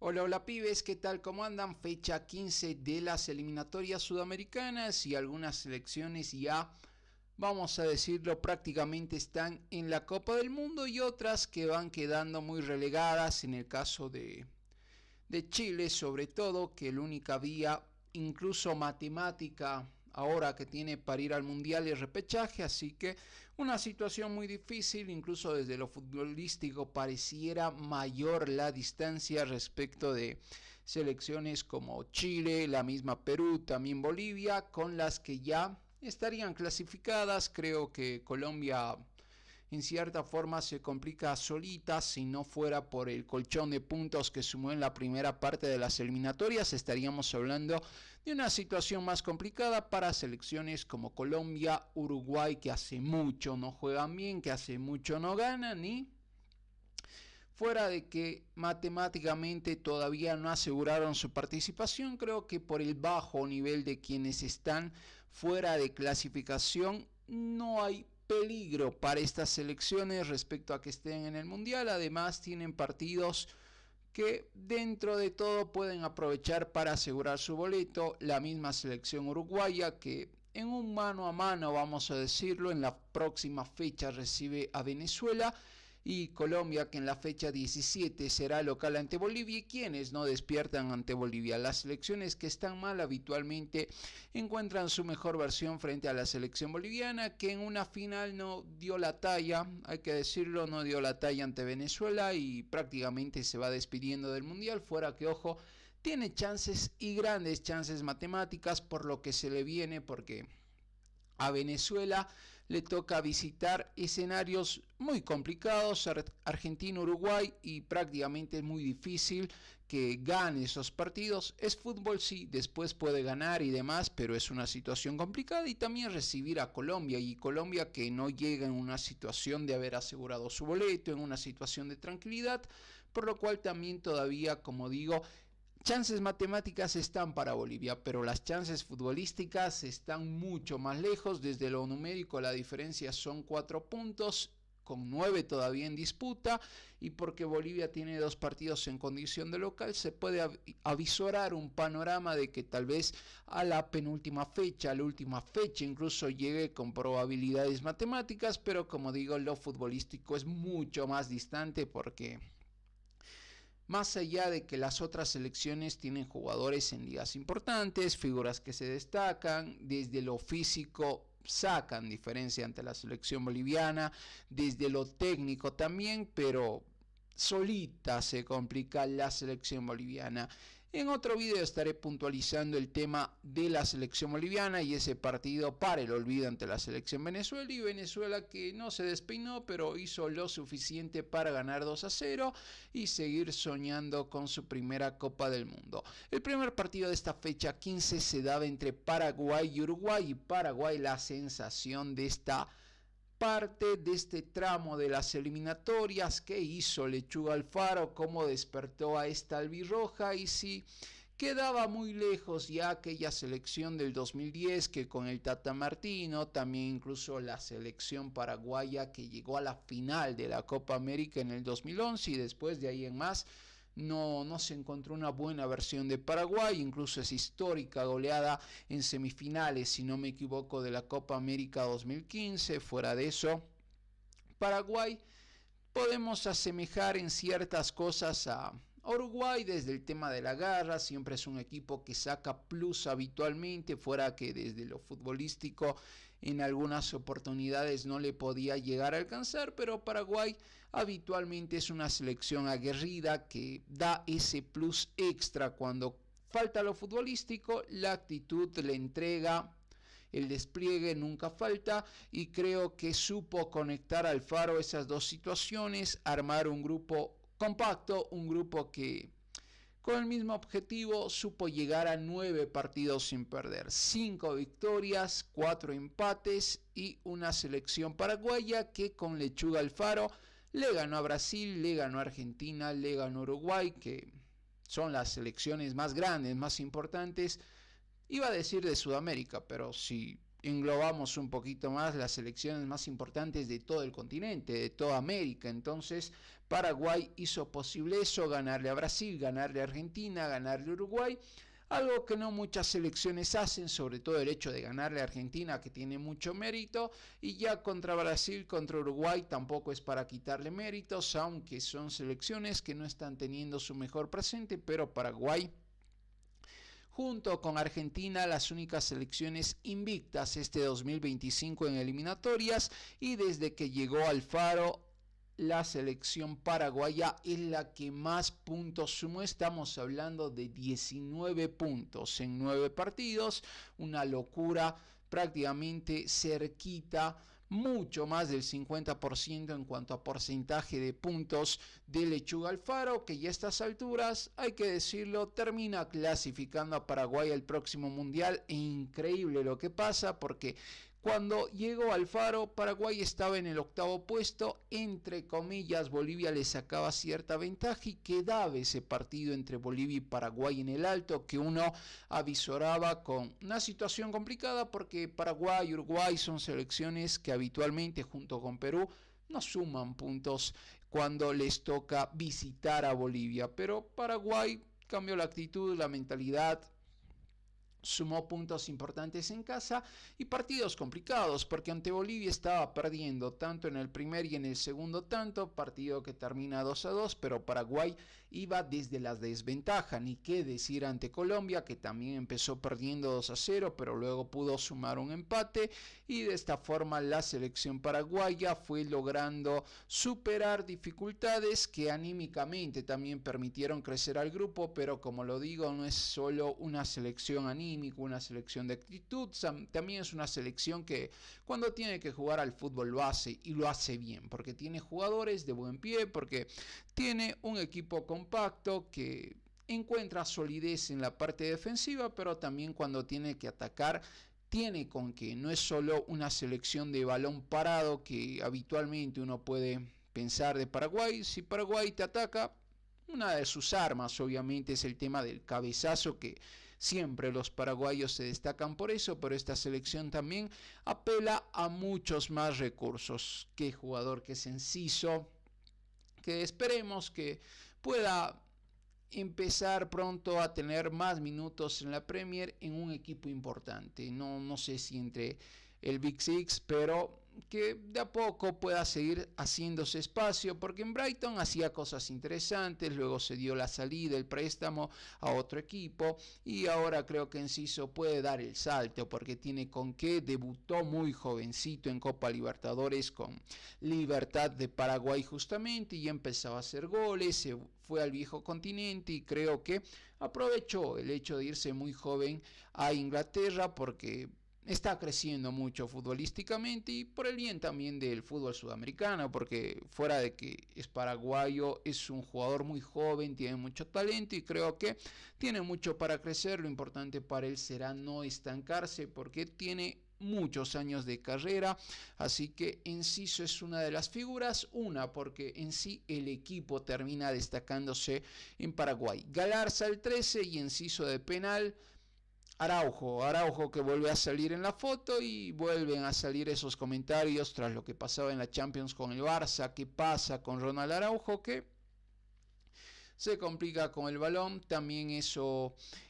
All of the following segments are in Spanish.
Hola, hola pibes, ¿qué tal? ¿Cómo andan? Fecha 15 de las eliminatorias sudamericanas y algunas selecciones ya, vamos a decirlo, prácticamente están en la Copa del Mundo y otras que van quedando muy relegadas. En el caso de Chile, sobre todo, que la única vía, incluso matemática, ahora que tiene para ir al mundial y repechaje, así que una situación muy difícil. Incluso desde lo futbolístico pareciera mayor la distancia respecto de selecciones como Chile, la misma Perú, también Bolivia, con las que ya estarían clasificadas. Creo que Colombia en cierta forma se complica solita. Si no fuera por el colchón de puntos que sumó en la primera parte de las eliminatorias, estaríamos hablando de una situación más complicada para selecciones como Colombia, Uruguay, que hace mucho no juegan bien, que hace mucho no ganan, y fuera de que matemáticamente todavía no aseguraron su participación, creo que por el bajo nivel de quienes están fuera de clasificación no hay peligro para estas selecciones respecto a que estén en el mundial. Además tienen partidos que dentro de todo pueden aprovechar para asegurar su boleto. La misma selección uruguaya, que en un mano a mano, vamos a decirlo, en la próxima fecha recibe a Venezuela, y Colombia, que en la fecha 17 será local ante Bolivia, y quienes no despiertan ante Bolivia. Las selecciones que están mal habitualmente encuentran su mejor versión frente a la selección boliviana, que en una final no dio la talla, hay que decirlo, no dio la talla ante Venezuela y prácticamente se va despidiendo del mundial. Fuera que, ojo, tiene chances y grandes chances matemáticas por lo que se le viene, porque a Venezuela le toca visitar escenarios muy complicados, Argentina, Uruguay, y prácticamente es muy difícil que gane esos partidos. Es fútbol, sí, después puede ganar y demás, pero es una situación complicada. Y también recibir a Colombia, y Colombia que no llega en una situación de haber asegurado su boleto, en una situación de tranquilidad, por lo cual también todavía, como digo, chances matemáticas están para Bolivia, pero las chances futbolísticas están mucho más lejos. Desde lo numérico la diferencia son 4 puntos, con 9 todavía en disputa, y porque Bolivia tiene 2 partidos en condición de local, se puede avisorar un panorama de que tal vez a la penúltima fecha, a la última fecha incluso llegue con probabilidades matemáticas, pero como digo, lo futbolístico es mucho más distante, porque más allá de que las otras selecciones tienen jugadores en ligas importantes, figuras que se destacan, desde lo físico sacan diferencia ante la selección boliviana, desde lo técnico también, pero solita se complica la selección boliviana. En otro video estaré puntualizando el tema de la selección boliviana y ese partido para el olvido ante la selección Venezuela, y Venezuela que no se despeinó, pero hizo lo suficiente para ganar 2-0 y seguir soñando con su primera Copa del Mundo. El primer partido de esta fecha 15 se daba entre Paraguay y Uruguay, y Paraguay, la sensación de esta parte de este tramo de las eliminatorias. ¿Qué hizo Lechuga Alfaro? ¿Cómo despertó a esta albirroja? Y si quedaba muy lejos ya aquella selección del 2010 que con el Tata Martino, también incluso la selección paraguaya que llegó a la final de la Copa América en el 2011, y después de ahí en más no se encontró una buena versión de Paraguay. Incluso es histórica goleada en semifinales, si no me equivoco, de la Copa América 2015. Fuera de eso, Paraguay podemos asemejar en ciertas cosas a Uruguay desde el tema de la garra. Siempre es un equipo que saca plus habitualmente, fuera que desde lo futbolístico en algunas oportunidades no le podía llegar a alcanzar, pero Paraguay habitualmente es una selección aguerrida que da ese plus extra cuando falta lo futbolístico. La actitud, la entrega, el despliegue nunca falta, y creo que supo conectar Alfaro esas dos situaciones, armar un grupo compacto, un grupo que con el mismo objetivo supo llegar a 9 partidos sin perder, 5 victorias, 4 empates, y una selección paraguaya que con Lechuga Alfaro le ganó a Brasil, le ganó a Argentina, le ganó a Uruguay, que son las selecciones más grandes, más importantes, iba a decir de Sudamérica, pero si englobamos un poquito más las selecciones más importantes de todo el continente, de toda América. Entonces Paraguay hizo posible eso, ganarle a Brasil, ganarle a Argentina, ganarle a Uruguay, algo que no muchas selecciones hacen, sobre todo el hecho de ganarle a Argentina, que tiene mucho mérito, y ya contra Brasil, contra Uruguay tampoco es para quitarle méritos, aunque son selecciones que no están teniendo su mejor presente, pero Paraguay junto con Argentina, las únicas selecciones invictas este 2025 en eliminatorias, y desde que llegó Alfaro, la selección paraguaya es la que más puntos sumó. Estamos hablando de 19 puntos en 9 partidos, una locura, prácticamente cerquita, mucho más del 50% en cuanto a porcentaje de puntos de Lechuga Alfaro, que ya a estas alturas, hay que decirlo, termina clasificando a Paraguay al próximo mundial. E increíble lo que pasa, porque cuando llegó Alfaro, Paraguay estaba en el 8º puesto, entre comillas, Bolivia le sacaba cierta ventaja y quedaba ese partido entre Bolivia y Paraguay en el alto, que uno avisoraba con una situación complicada, porque Paraguay y Uruguay son selecciones que habitualmente, junto con Perú, no suman puntos cuando les toca visitar a Bolivia. Pero Paraguay cambió la actitud, la mentalidad, sumó puntos importantes en casa y partidos complicados, porque ante Bolivia estaba perdiendo tanto en el primer y en el segundo tanto, partido que termina 2-2, pero Paraguay iba desde la desventaja. Ni qué decir ante Colombia, que también empezó perdiendo 2-0, pero luego pudo sumar un empate, y de esta forma la selección paraguaya fue logrando superar dificultades que anímicamente también permitieron crecer al grupo. Pero como lo digo, no es solo una selección anímica, una selección de actitud, también es una selección que cuando tiene que jugar al fútbol lo hace, y lo hace bien, porque tiene jugadores de buen pie, porque tiene un equipo compacto que encuentra solidez en la parte defensiva, pero también cuando tiene que atacar tiene con que. No es solo una selección de balón parado que habitualmente uno puede pensar de Paraguay. Si Paraguay te ataca, una de sus armas obviamente es el tema del cabezazo, que siempre los paraguayos se destacan por eso, pero esta selección también apela a muchos más recursos. Qué jugador que es Enciso, que esperemos que pueda empezar pronto a tener más minutos en la Premier en un equipo importante. No sé si entre el Big Six, pero que de a poco pueda seguir haciéndose espacio, porque en Brighton hacía cosas interesantes, luego se dio la salida, el préstamo a otro equipo, y ahora creo que Enciso puede dar el salto, porque tiene con qué. Debutó muy jovencito en Copa Libertadores con Libertad de Paraguay justamente, y empezaba a hacer goles, se fue al viejo continente, y creo que aprovechó el hecho de irse muy joven a Inglaterra, porque está creciendo mucho futbolísticamente, y por el bien también del fútbol sudamericano, porque fuera de que es paraguayo, es un jugador muy joven, tiene mucho talento, y creo que tiene mucho para crecer. Lo importante para él será no estancarse, porque tiene muchos años de carrera, así que Enciso es una de las figuras, porque en sí el equipo termina destacándose en Paraguay. Galarza el 13 y Enciso de penal. Araujo que vuelve a salir en la foto, y vuelven a salir esos comentarios tras lo que pasaba en la Champions con el Barça. ¿Qué pasa con Ronald Araujo? Que se complica con el balón. También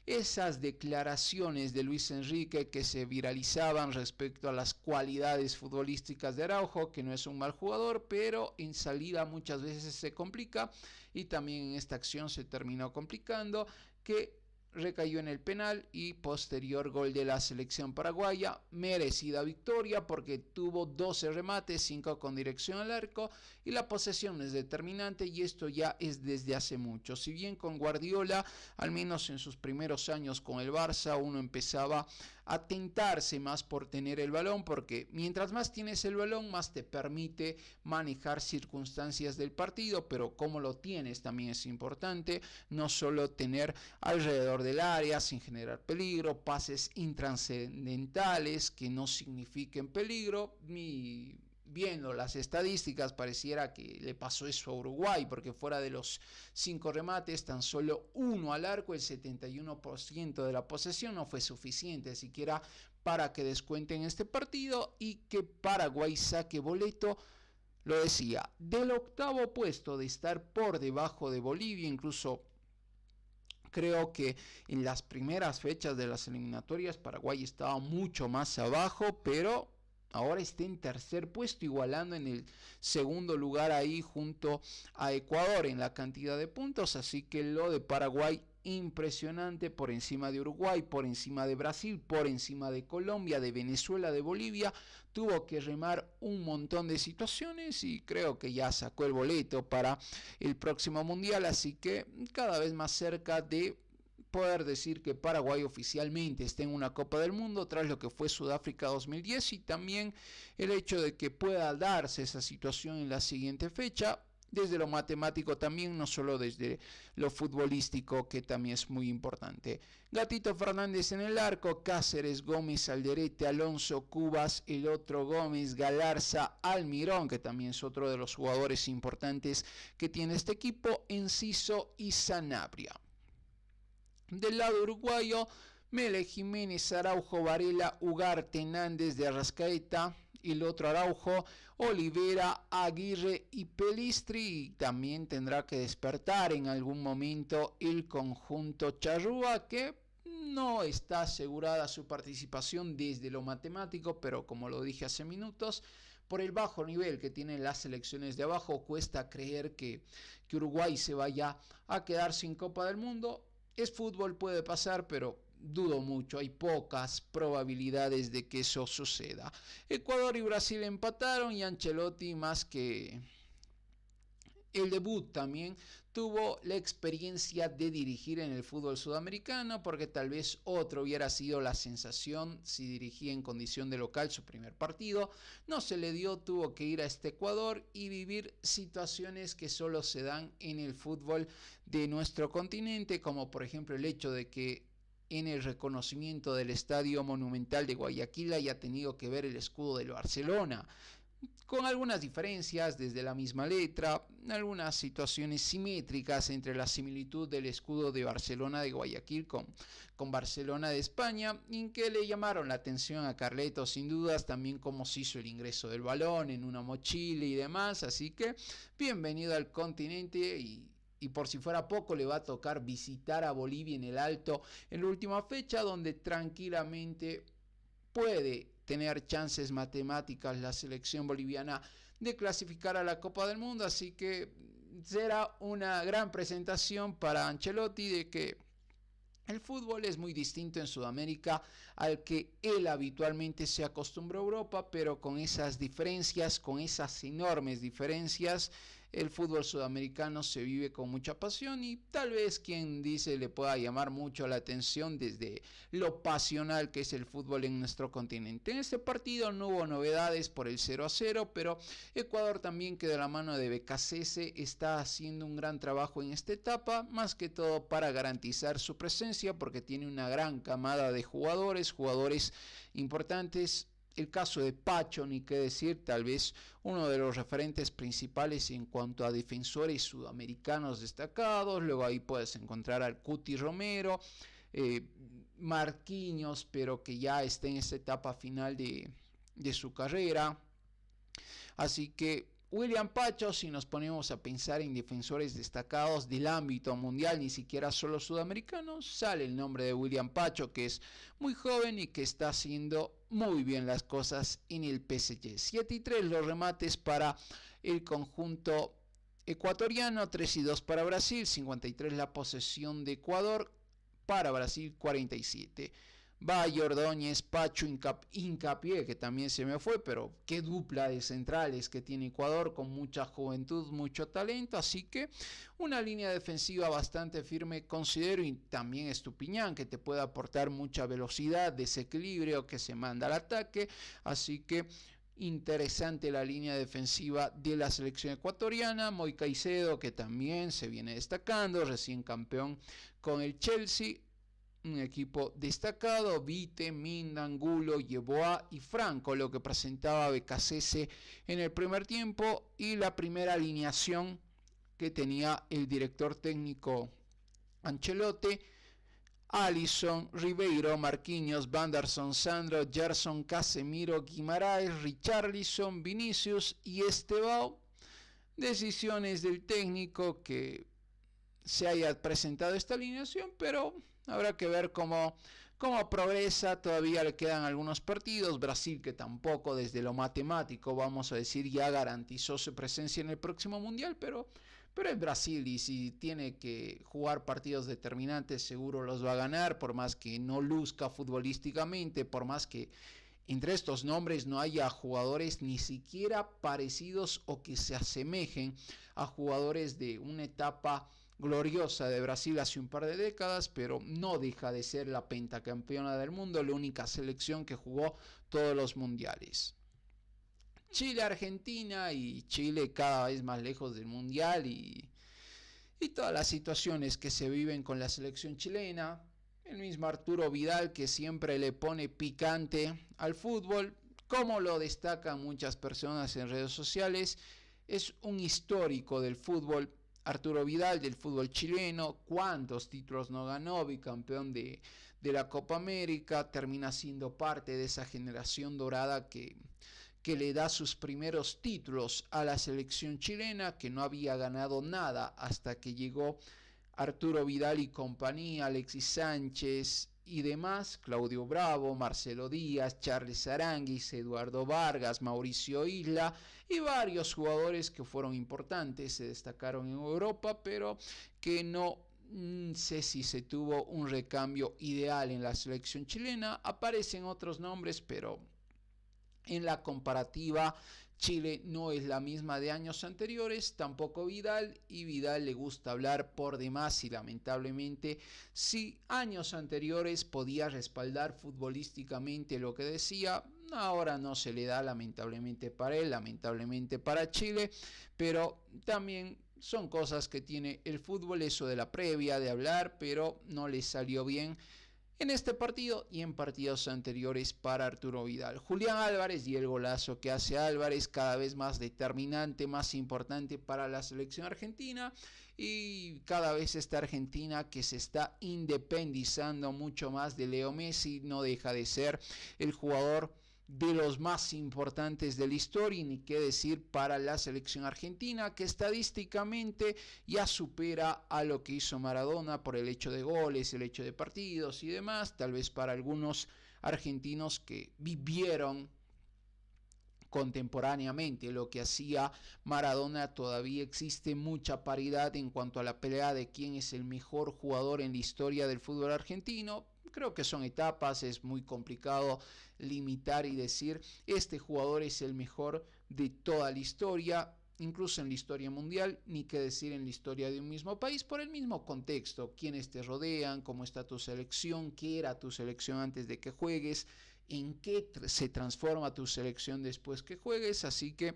esas declaraciones de Luis Enrique que se viralizaban respecto a las cualidades futbolísticas de Araujo, que no es un mal jugador, pero en salida muchas veces se complica, y también en esta acción se terminó complicando, que recayó en el penal y posterior gol de la selección paraguaya. Merecida victoria, porque tuvo 12 remates, 5 con dirección al arco, y la posesión es determinante, y esto ya es desde hace mucho. Si bien con Guardiola, al menos en sus primeros años con el Barça, uno empezaba a tentarse más por tener el balón, porque mientras más tienes el balón, más te permite manejar circunstancias del partido, pero cómo lo tienes también es importante. No solo tener alrededor del área sin generar peligro, pases intrascendentales que no signifiquen peligro, viendo las estadísticas pareciera que le pasó eso a Uruguay, porque fuera de los 5 remates, tan solo 1 al arco, el 71% de la posesión no fue suficiente siquiera para que descuenten este partido y que Paraguay saque boleto. Lo decía, del octavo puesto de estar por debajo de Bolivia, incluso creo que en las primeras fechas de las eliminatorias Paraguay estaba mucho más abajo, pero ahora está en tercer puesto, igualando en el segundo lugar ahí junto a Ecuador en la cantidad de puntos. Así que lo de Paraguay impresionante, por encima de Uruguay, por encima de Brasil, por encima de Colombia, de Venezuela, de Bolivia. Tuvo que remar un montón de situaciones y creo que ya sacó el boleto para el próximo mundial, así que cada vez más cerca de poder decir que Paraguay oficialmente está en una Copa del Mundo tras lo que fue Sudáfrica 2010, y también el hecho de que pueda darse esa situación en la siguiente fecha desde lo matemático también, no solo desde lo futbolístico, que también es muy importante. Gatito Fernández en el arco, Cáceres, Gómez, Alderete, Alonso, Cubas, el otro Gómez, Galarza, Almirón, que también es otro de los jugadores importantes que tiene este equipo, Enciso y Sanabria. Del lado uruguayo, Mele, Jiménez, Araujo, Varela, Ugarte, Nández, de Arrascaeta, el otro Araujo, Olivera, Aguirre y Pelistri. También tendrá que despertar en algún momento el conjunto charrúa, que no está asegurada su participación desde lo matemático, pero como lo dije hace minutos, por el bajo nivel que tienen las selecciones de abajo, cuesta creer que Uruguay se vaya a quedar sin Copa del Mundo. Es fútbol, puede pasar, pero dudo mucho, hay pocas probabilidades de que eso suceda. Ecuador y Brasil empataron y Ancelotti, más que el debut, también tuvo la experiencia de dirigir en el fútbol sudamericano, porque tal vez otro hubiera sido la sensación si dirigía en condición de local su primer partido. No se le dio, tuvo que ir a este Ecuador y vivir situaciones que solo se dan en el fútbol de nuestro continente, como por ejemplo el hecho de que en el reconocimiento del Estadio Monumental de Guayaquil haya tenido que ver el escudo del Barcelona, con algunas diferencias desde la misma letra, algunas situaciones simétricas entre la similitud del escudo de Barcelona de Guayaquil con Barcelona de España, en que le llamaron la atención a Carleto sin dudas, también cómo se hizo el ingreso del balón en una mochila y demás. Así que bienvenido al continente, y por si fuera poco le va a tocar visitar a Bolivia en el Alto en la última fecha, donde tranquilamente puede tener chances matemáticas la selección boliviana de clasificar a la Copa del Mundo. Así que será una gran presentación para Ancelotti de que el fútbol es muy distinto en Sudamérica al que él habitualmente se acostumbró a Europa, pero con esas diferencias, con esas enormes diferencias, el fútbol sudamericano se vive con mucha pasión, y tal vez quien dice le pueda llamar mucho la atención desde lo pasional que es el fútbol en nuestro continente. En este partido no hubo novedades por el 0-0, pero Ecuador también, que de la mano de BKCS está haciendo un gran trabajo en esta etapa, más que todo para garantizar su presencia, porque tiene una gran camada de jugadores importantes. El caso de Pacho, ni qué decir, tal vez uno de los referentes principales en cuanto a defensores sudamericanos destacados. Luego ahí puedes encontrar al Cuti Romero, Marquinhos, pero que ya está en esta etapa final de su carrera. Así que William Pacho, si nos ponemos a pensar en defensores destacados del ámbito mundial, ni siquiera solo sudamericanos, sale el nombre de William Pacho, que es muy joven y que está haciendo muy bien las cosas en el PSG. 7-3 los remates para el conjunto ecuatoriano, 3-2 para Brasil, 53 la posesión de Ecuador, para Brasil 47. Valle, Ordóñez, Pacho, Hincapié, que también se me fue, pero qué dupla de centrales que tiene Ecuador, con mucha juventud, mucho talento. Así que una línea defensiva bastante firme, considero, y también Estupiñán, que te puede aportar mucha velocidad, desequilibrio, que se manda al ataque. Así que interesante la línea defensiva de la selección ecuatoriana. Moy Caicedo, que también se viene destacando, recién campeón con el Chelsea. un equipo destacado: Vite, Minda, Angulo, Yeboah y Franco, lo que presentaba Becasese en el primer tiempo, y la primera alineación que tenía el director técnico Ancelotti: Alisson, Ribeiro, Marquinhos, Vanderson, Sandro, Gerson, Casemiro, Guimaraes, Richarlison, Vinicius y Estevao. Decisiones del técnico que se haya presentado esta alineación, pero habrá que ver cómo progresa. Todavía le quedan algunos partidos. Brasil, que tampoco desde lo matemático, vamos a decir, ya garantizó su presencia en el próximo Mundial, pero es Brasil, y si tiene que jugar partidos determinantes seguro los va a ganar, por más que no luzca futbolísticamente, por más que entre estos nombres no haya jugadores ni siquiera parecidos o que se asemejen a jugadores de una etapa gloriosa de Brasil hace un par de décadas, pero no deja de ser la pentacampeona del mundo, la única selección que jugó todos los mundiales. Chile-Argentina, y Chile cada vez más lejos del mundial, y todas las situaciones que se viven con la selección chilena. El mismo Arturo Vidal, que siempre le pone picante al fútbol, como lo destacan muchas personas en redes sociales. Es un histórico del fútbol, Arturo Vidal, del fútbol chileno. ¿Cuántos títulos no ganó? Bicampeón de la Copa América. Termina siendo parte de esa generación dorada que le da sus primeros títulos a la selección chilena, que no había ganado nada hasta que llegó Arturo Vidal y compañía, Alexis Sánchez y demás, Claudio Bravo, Marcelo Díaz, Charles Aranguis, Eduardo Vargas, Mauricio Isla y varios jugadores que fueron importantes, se destacaron en Europa, pero que no sé si se tuvo un recambio ideal en la selección chilena. Aparecen otros nombres, pero en la comparativa Chile no es la misma de años anteriores, tampoco Vidal, y Vidal le gusta hablar por demás, y lamentablemente, si años anteriores podía respaldar futbolísticamente lo que decía, ahora no se le da, lamentablemente para él, lamentablemente para Chile, pero también son cosas que tiene el fútbol, eso de la previa, de hablar, pero no le salió bien en este partido y en partidos anteriores para Arturo Vidal. Julián Álvarez, y el golazo que hace Álvarez, cada vez más determinante, más importante para la selección argentina, y cada vez esta Argentina que se está independizando mucho más de Leo Messi, no deja de ser el jugador de los más importantes de la historia, y ni qué decir para la selección argentina, que estadísticamente ya supera a lo que hizo Maradona por el hecho de goles, el hecho de partidos y demás. Tal vez para algunos argentinos que vivieron contemporáneamente lo que hacía Maradona, todavía existe mucha paridad en cuanto a la pelea de quién es el mejor jugador en la historia del fútbol argentino. Creo que son etapas, es muy complicado limitar y decir este jugador es el mejor de toda la historia, incluso en la historia mundial, ni qué decir en la historia de un mismo país, por el mismo contexto: quiénes te rodean, cómo está tu selección, qué era tu selección antes de que juegues, en qué se transforma tu selección después que juegues. Así que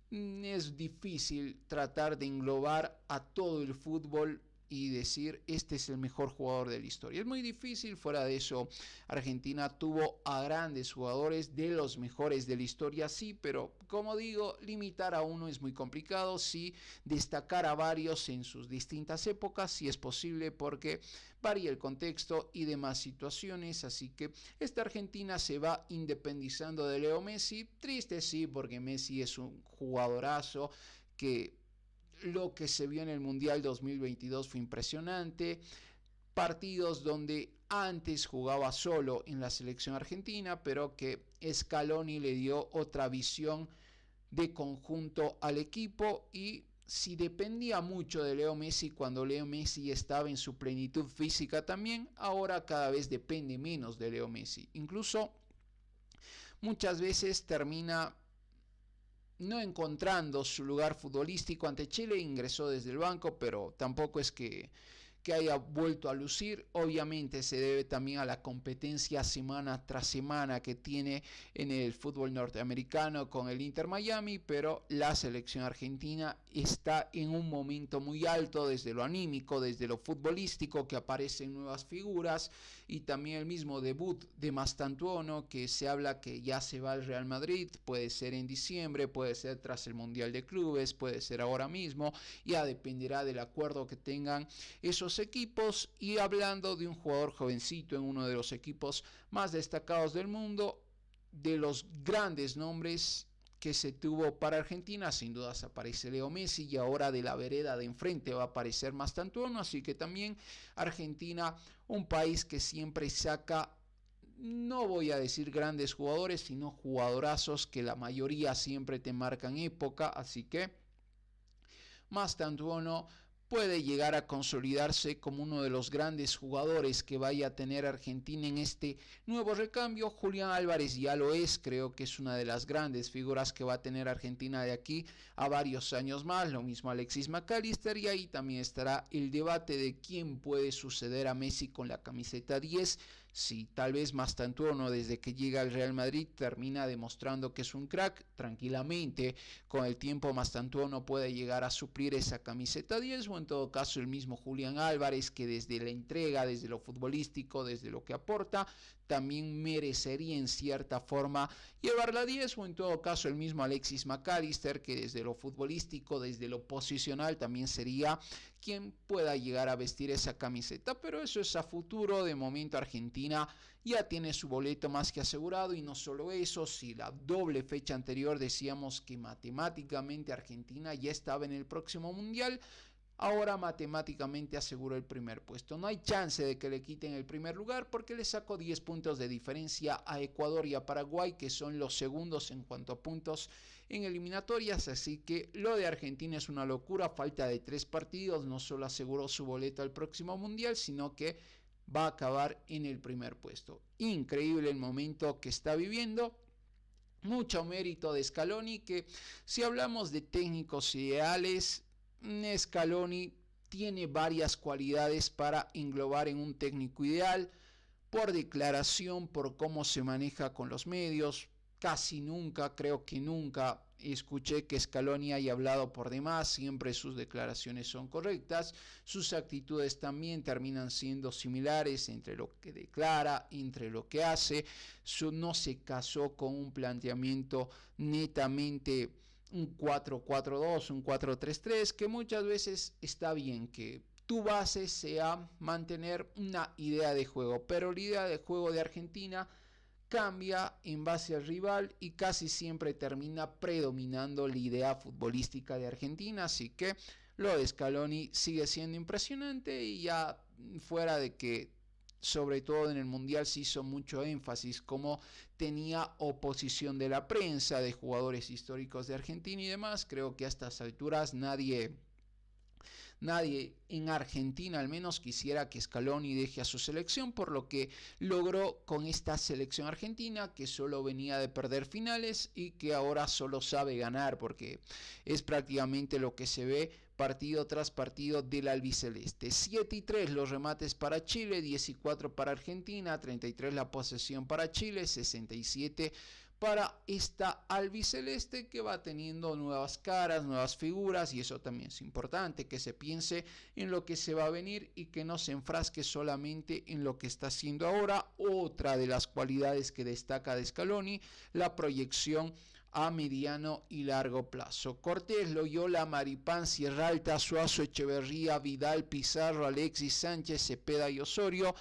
es difícil tratar de englobar a todo el fútbol y decir este es el mejor jugador de la historia. Es muy difícil. Fuera de eso, Argentina tuvo a grandes jugadores, de los mejores de la historia, sí, pero como digo, limitar a uno es muy complicado. Sí, destacar a varios en sus distintas épocas sí es posible, porque varía el contexto y demás situaciones. Así que esta Argentina se va independizando de Leo Messi. Triste, sí, porque Messi es un jugadorazo que lo que se vio en el Mundial 2022 fue impresionante. Partidos donde antes jugaba solo en la selección argentina, pero que Scaloni le dio otra visión de conjunto al equipo. Y si dependía mucho de Leo Messi cuando Leo Messi estaba en su plenitud física también, ahora cada vez depende menos de Leo Messi. Incluso muchas veces termina no encontrando su lugar futbolístico. Ante Chile ingresó desde el banco, pero tampoco es que que haya vuelto a lucir. Obviamente se debe también a la competencia semana tras semana que tiene en el fútbol norteamericano con el Inter Miami, pero la selección argentina está en un momento muy alto desde lo anímico, desde lo futbolístico, que aparecen nuevas figuras, y también el mismo debut de Mastantuono, que se habla que ya se va al Real Madrid, puede ser en diciembre, puede ser tras el Mundial de Clubes, puede ser ahora mismo, ya dependerá del acuerdo que tengan esos equipos. Y hablando de un jugador jovencito en uno de los equipos más destacados del mundo, de los grandes nombres que se tuvo para Argentina, sin dudas aparece Leo Messi, y ahora de la vereda de enfrente va a aparecer Mastantuono, así que también Argentina, un país que siempre saca, no voy a decir grandes jugadores, sino jugadorazos que la mayoría siempre te marcan época, así que Mastantuono puede llegar a consolidarse como uno de los grandes jugadores que vaya a tener Argentina en este nuevo recambio. Julián Álvarez ya lo es, creo que es una de las grandes figuras que va a tener Argentina de aquí a varios años más, lo mismo Alexis McAllister, y ahí también estará el debate de quién puede suceder a Messi con la camiseta 10. Si tal vez Mastantuono desde que llega al Real Madrid termina demostrando que es un crack, tranquilamente con el tiempo Mastantuono puede llegar a suplir esa camiseta 10, o en todo caso el mismo Julián Álvarez, que desde la entrega, desde lo futbolístico, desde lo que aporta, también merecería en cierta forma llevar la 10, o en todo caso el mismo Alexis McAllister, que desde lo futbolístico, desde lo posicional también sería quien pueda llegar a vestir esa camiseta, pero eso es a futuro. De momento Argentina ya tiene su boleto más que asegurado, y no solo eso, si la doble fecha anterior decíamos que matemáticamente Argentina ya estaba en el próximo mundial, ahora matemáticamente aseguró el primer puesto. No hay chance de que le quiten el primer lugar, porque le sacó 10 puntos de diferencia a Ecuador y a Paraguay, que son los segundos en cuanto a puntos en eliminatorias. Así que lo de Argentina es una locura. Falta de 3 partidos, no solo aseguró su boleto al próximo mundial, sino que va a acabar en el primer puesto. Increíble el momento que está viviendo. Mucho mérito de Scaloni, que si hablamos de técnicos ideales, Scaloni tiene varias cualidades para englobar en un técnico ideal: por declaración, por cómo se maneja con los medios. Casi nunca, creo que nunca escuché que Scaloni haya hablado por demás, siempre sus declaraciones son correctas, sus actitudes también terminan siendo similares entre lo que declara, entre lo que hace. No se casó con un planteamiento netamente un 4-4-2, un 4-3-3, que muchas veces está bien que tu base sea mantener una idea de juego, pero la idea de juego de Argentina cambia en base al rival y casi siempre termina predominando la idea futbolística de Argentina. Así que lo de Scaloni sigue siendo impresionante, y ya fuera de que sobre todo en el Mundial se hizo mucho énfasis como tenía oposición de la prensa, de jugadores históricos de Argentina y demás, creo que a estas alturas nadie en Argentina al menos quisiera que Scaloni deje a su selección por lo que logró con esta selección argentina, que solo venía de perder finales y que ahora solo sabe ganar, porque es prácticamente lo que se ve partido tras partido del albiceleste. 7-3 los remates para Chile, 14 para Argentina, 33 la posesión para Chile, 67 para esta albiceleste, que va teniendo nuevas caras, nuevas figuras, y eso también es importante, que se piense en lo que se va a venir y que no se enfrasque solamente en lo que está haciendo ahora. Otra de las cualidades que destaca de Scaloni, la proyección a mediano y largo plazo. Cortés, Loyola, Maripán, Sierra Alta, Suazo, Echeverría, Vidal, Pizarro, Alexis Sánchez, Cepeda y Osorio,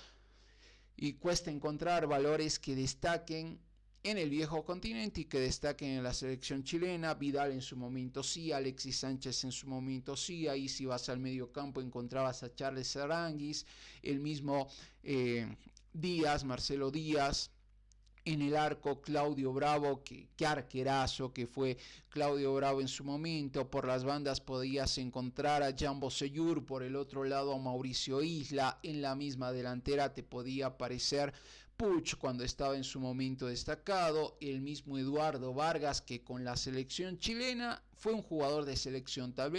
y cuesta encontrar valores que destaquen en el viejo continente y que destaquen en la selección chilena. Vidal en su momento sí, Alexis Sánchez en su momento sí. Ahí si vas al medio campo encontrabas a Charles Aranguis, el mismo Díaz, Marcelo Díaz. En el arco, Claudio Bravo, que arquerazo que fue Claudio Bravo en su momento. Por las bandas podías encontrar a Jambo Seyur, por el otro lado a Mauricio Isla. En la misma delantera te podía aparecer Puch cuando estaba en su momento destacado, el mismo Eduardo Vargas, que con la selección chilena fue un jugador de selección, tal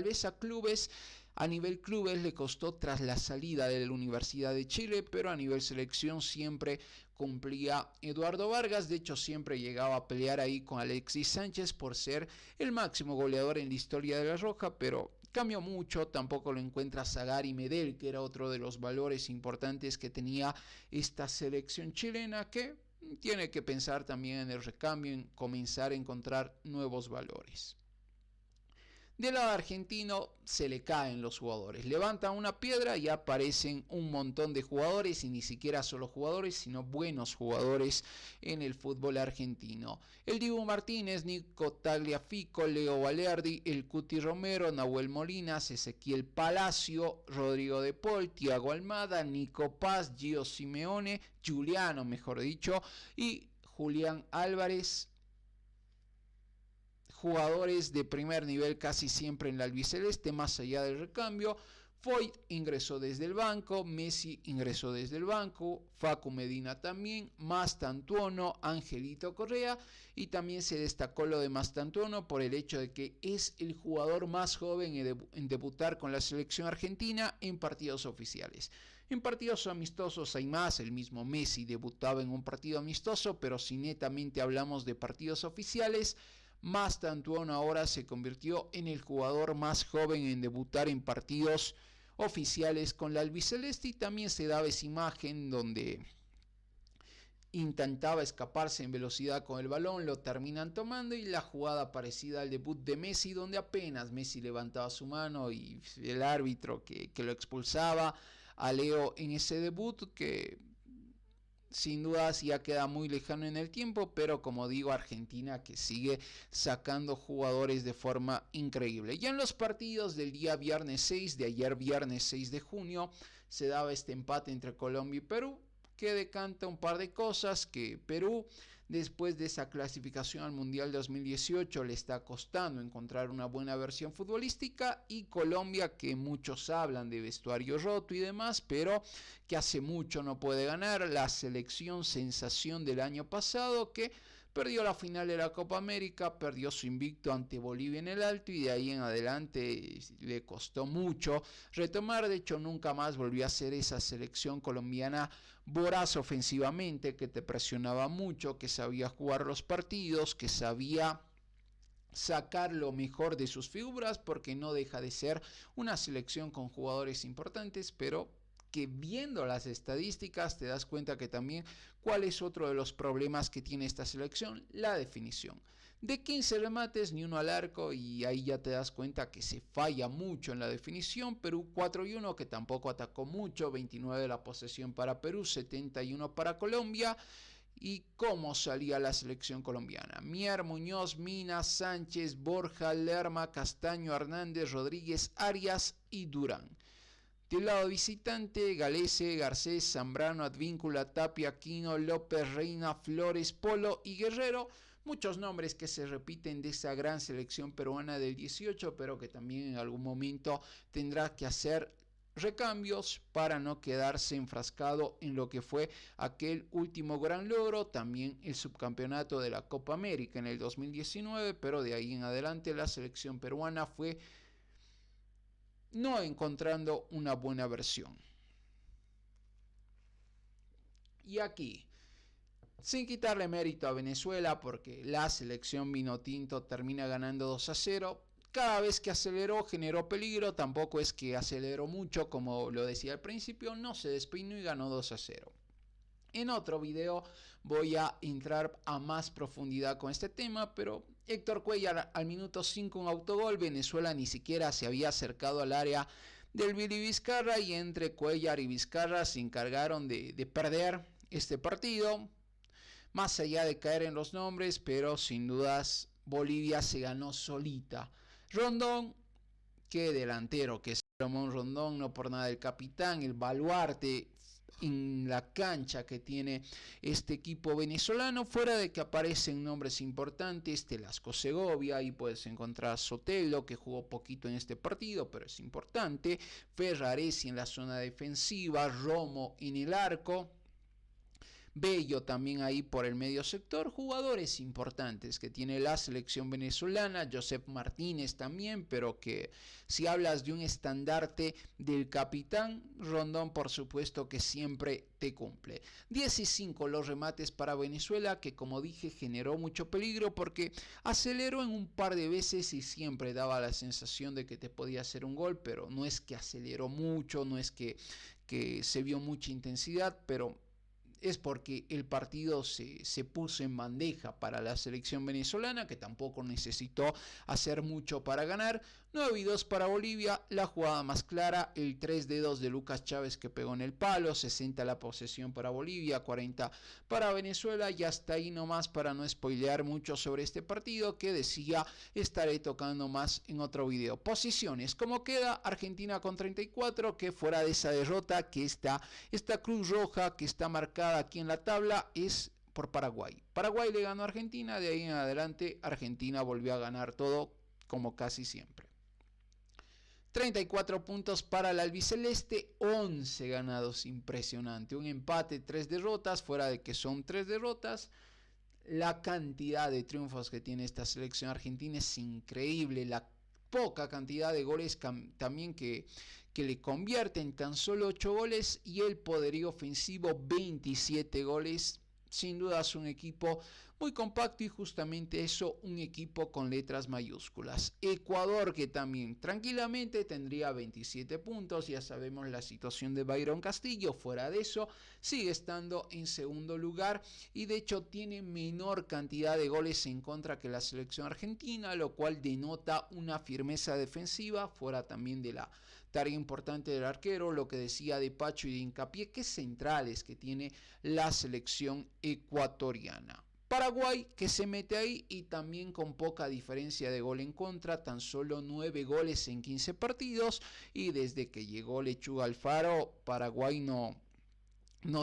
vez a clubes A nivel clubes le costó tras la salida de la Universidad de Chile, pero a nivel selección siempre cumplía Eduardo Vargas. De hecho, siempre llegaba a pelear ahí con Alexis Sánchez por ser el máximo goleador en la historia de la Roja, pero cambió mucho. Tampoco lo encuentra Zagari Medel, que era otro de los valores importantes que tenía esta selección chilena, que tiene que pensar también en el recambio, en comenzar a encontrar nuevos valores. Del lado argentino se le caen los jugadores. Levantan una piedra y aparecen un montón de jugadores, y ni siquiera solo jugadores, sino buenos jugadores en el fútbol argentino. El Dibu Martínez, Nico Tagliafico, Leo Valerdi, el Cuti Romero, Nahuel Molinas, Ezequiel Palacio, Rodrigo De Paul, Thiago Almada, Nico Paz, Gio Simeone, Giuliano mejor dicho, y Julián Álvarez. Jugadores de primer nivel casi siempre en la albiceleste, más allá del recambio. Foyt ingresó desde el banco, Messi ingresó desde el banco, Facu Medina también, Mastantuono, Angelito Correa, y también se destacó lo de Mastantuono por el hecho de que es el jugador más joven en debutar con la selección argentina en partidos oficiales. En partidos amistosos hay más, el mismo Messi debutaba en un partido amistoso, pero si netamente hablamos de partidos oficiales, Mastantuono ahora se convirtió en el jugador más joven en debutar en partidos oficiales con la albiceleste, y también se daba esa imagen donde intentaba escaparse en velocidad con el balón, lo terminan tomando, y la jugada parecida al debut de Messi, donde apenas Messi levantaba su mano y el árbitro que lo expulsaba a Leo en ese debut, que sin dudas ya queda muy lejano en el tiempo, pero como digo, Argentina que sigue sacando jugadores de forma increíble. Ya en los partidos del día viernes 6, de ayer viernes 6 de junio, se daba este empate entre Colombia y Perú, que decanta un par de cosas: que Perú, después de esa clasificación al Mundial 2018, le está costando encontrar una buena versión futbolística, y Colombia, que muchos hablan de vestuario roto y demás, pero que hace mucho no puede ganar. La selección sensación del año pasado, que perdió la final de la Copa América, perdió su invicto ante Bolivia en el Alto, y de ahí en adelante le costó mucho retomar. De hecho, nunca más volvió a ser esa selección colombiana voraz ofensivamente, que te presionaba mucho, que sabía jugar los partidos, que sabía sacar lo mejor de sus figuras, porque no deja de ser una selección con jugadores importantes, pero que viendo las estadísticas te das cuenta que también cuál es otro de los problemas que tiene esta selección: la definición. De 15 remates, ni uno al arco, y ahí ya te das cuenta que se falla mucho en la definición. Perú 4-1, que tampoco atacó mucho, 29 de la posesión para Perú, 71 para Colombia. ¿Y cómo salía la selección colombiana? Mier, Muñoz, Mina, Sánchez, Borja, Lerma, Castaño, Hernández, Rodríguez, Arias y Durán. Del lado visitante, Galese, Garcés, Zambrano, Advíncula, Tapia, Aquino, López, Reina, Flores, Polo y Guerrero. Muchos nombres que se repiten de esa gran selección peruana del 18, pero que también en algún momento tendrá que hacer recambios para no quedarse enfrascado en lo que fue aquel último gran logro, también el subcampeonato de la Copa América en el 2019, pero de ahí en adelante la selección peruana fue no encontrando una buena versión. Y aquí, sin quitarle mérito a Venezuela, porque la selección vinotinto termina ganando 2-0, cada vez que aceleró generó peligro, tampoco es que aceleró mucho, como lo decía al principio, no se despeinó y ganó 2-0. En otro video voy a entrar a más profundidad con este tema, pero Héctor Cuellar al minuto 5 un autogol, Venezuela ni siquiera se había acercado al área del Billy Vizcarra, y entre Cuellar y Vizcarra se encargaron de perder este partido. Más allá de caer en los nombres, pero sin dudas Bolivia se ganó solita. Rondón, qué delantero que es Ramón Rondón, no por nada el capitán, el baluarte en la cancha que tiene este equipo venezolano, fuera de que aparecen nombres importantes: Telasco Segovia, ahí puedes encontrar Sotelo, que jugó poquito en este partido, pero es importante, Ferraresi en la zona defensiva, Romo en el arco. Bello también ahí por el medio sector, jugadores importantes que tiene la selección venezolana, Joseph Martínez también, pero que si hablas de un estandarte del capitán, Rondón por supuesto que siempre te cumple. 15 los remates para Venezuela, que como dije generó mucho peligro porque aceleró en un par de veces y siempre daba la sensación de que te podía hacer un gol, pero no es que aceleró mucho, no es que se vio mucha intensidad, pero es porque el partido se puso en bandeja para la selección venezolana, que tampoco necesitó hacer mucho para ganar. 9-2 para Bolivia, la jugada más clara, el 3-2 de Lucas Chávez que pegó en el palo, 60 la posesión para Bolivia, 40 para Venezuela, y hasta ahí nomás para no spoilear mucho sobre este partido que decía estaré tocando más en otro video. Posiciones, como queda Argentina con 34, que fuera de esa derrota, que esta cruz roja que está marcada aquí en la tabla es por Paraguay. Paraguay le ganó a Argentina, de ahí en adelante Argentina volvió a ganar todo como casi siempre. 34 puntos para el albiceleste, 11 ganados, impresionante. Un empate, 3 derrotas, fuera de que son 3 derrotas. La cantidad de triunfos que tiene esta selección argentina es increíble. La poca cantidad de goles también que le convierten, tan solo 8 goles, y el poderío ofensivo 27 goles. Sin duda es un equipo muy compacto y justamente eso, un equipo con letras mayúsculas. Ecuador, que también tranquilamente tendría 27 puntos, ya sabemos la situación de Byron Castillo, fuera de eso sigue estando en segundo lugar y de hecho tiene menor cantidad de goles en contra que la selección argentina, lo cual denota una firmeza defensiva, fuera también de la tarea importante del arquero, lo que decía de Pacho y de Hincapié, que centrales que tiene la selección ecuatoriana. Paraguay que se mete ahí y también con poca diferencia de gol en contra, tan solo 9 goles en 15 partidos, y desde que llegó Lechuga Alfaro, Paraguay no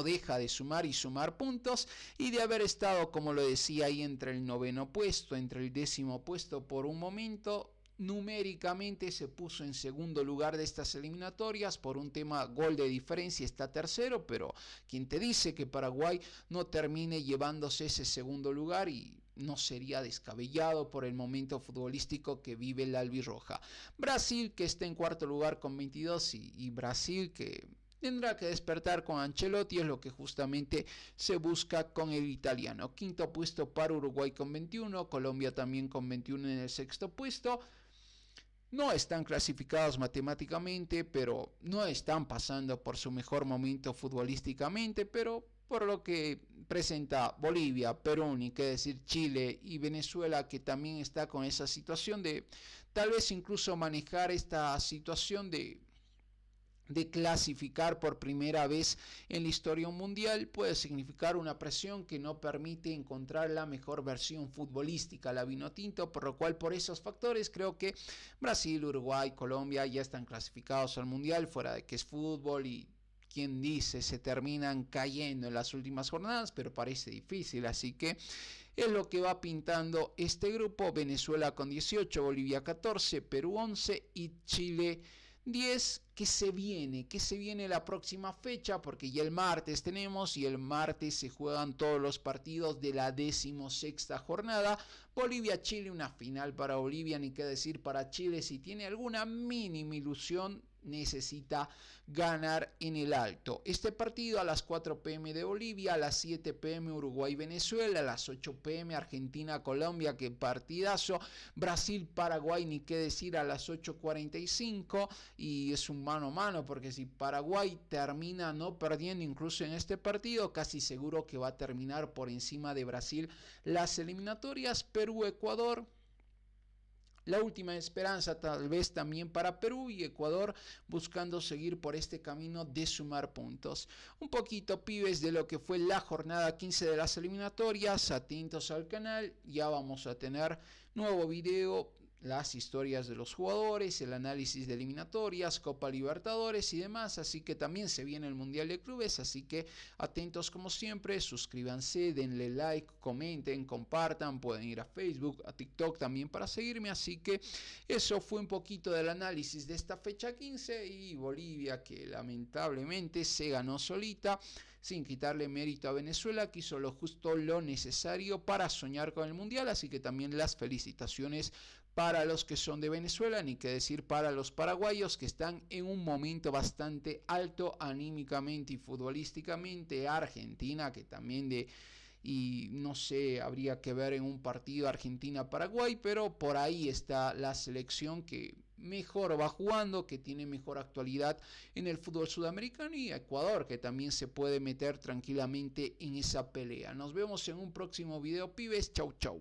deja de sumar y sumar puntos, y de haber estado, como lo decía, ahí entre el 9º puesto, entre el 10º puesto por un momento. Numéricamente se puso en segundo lugar de estas eliminatorias por un tema gol de diferencia, está tercero, pero quien te dice que Paraguay no termine llevándose ese segundo lugar, y no sería descabellado por el momento futbolístico que vive la albirroja. Brasil que está en cuarto lugar con 22 y Brasil que tendrá que despertar con Ancelotti, es lo que justamente se busca con el italiano. Quinto puesto para Uruguay con 21, Colombia también con 21 en el sexto puesto. No están clasificados matemáticamente, pero no están pasando por su mejor momento futbolísticamente, pero por lo que presenta Bolivia, Perú, ni qué decir Chile y Venezuela, que también está con esa situación de tal vez incluso manejar esta situación de clasificar por primera vez en la historia un mundial, puede significar una presión que no permite encontrar la mejor versión futbolística la vinotinto, por lo cual por esos factores creo que Brasil, Uruguay, Colombia ya están clasificados al mundial, fuera de que es fútbol y quien dice se terminan cayendo en las últimas jornadas, pero parece difícil, así que es lo que va pintando este grupo. Venezuela con 18, Bolivia 14, Perú 11 y Chile 10, que se viene la próxima fecha, porque ya el martes tenemos, y el martes se juegan todos los partidos de la 16ª jornada. Bolivia-Chile, una final para Bolivia, ni qué decir para Chile, si tiene alguna mínima ilusión necesita ganar en el alto. Este partido a las 4 p.m. de Bolivia, a las 7 p.m. Uruguay-Venezuela, a las 8 p.m. Argentina-Colombia, que partidazo. Brasil-Paraguay, ni qué decir, a las 8:45, y es un mano a mano, porque si Paraguay termina no perdiendo incluso en este partido, casi seguro que va a terminar por encima de Brasil las eliminatorias. Perú-Ecuador, la última esperanza tal vez también para Perú, y Ecuador buscando seguir por este camino de sumar puntos. Un poquito, pibes, de lo que fue la jornada 15 de las eliminatorias. Atentos al canal, ya vamos a tener nuevo video las historias de los jugadores, el análisis de eliminatorias, Copa Libertadores y demás, así que también se viene el Mundial de Clubes, así que atentos como siempre, suscríbanse, denle like, comenten, compartan, pueden ir a Facebook, a TikTok también para seguirme, así que eso fue un poquito del análisis de esta fecha 15 y Bolivia que lamentablemente se ganó solita, sin quitarle mérito a Venezuela, que hizo lo justo, lo necesario para soñar con el Mundial, así que también las felicitaciones para los que son de Venezuela, ni que decir para los paraguayos que están en un momento bastante alto anímicamente y futbolísticamente. Argentina, que también y no sé, habría que ver en un partido Argentina-Paraguay, pero por ahí está la selección que mejor va jugando, que tiene mejor actualidad en el fútbol sudamericano, y Ecuador, que también se puede meter tranquilamente en esa pelea. Nos vemos en un próximo video, pibes. Chau, chau.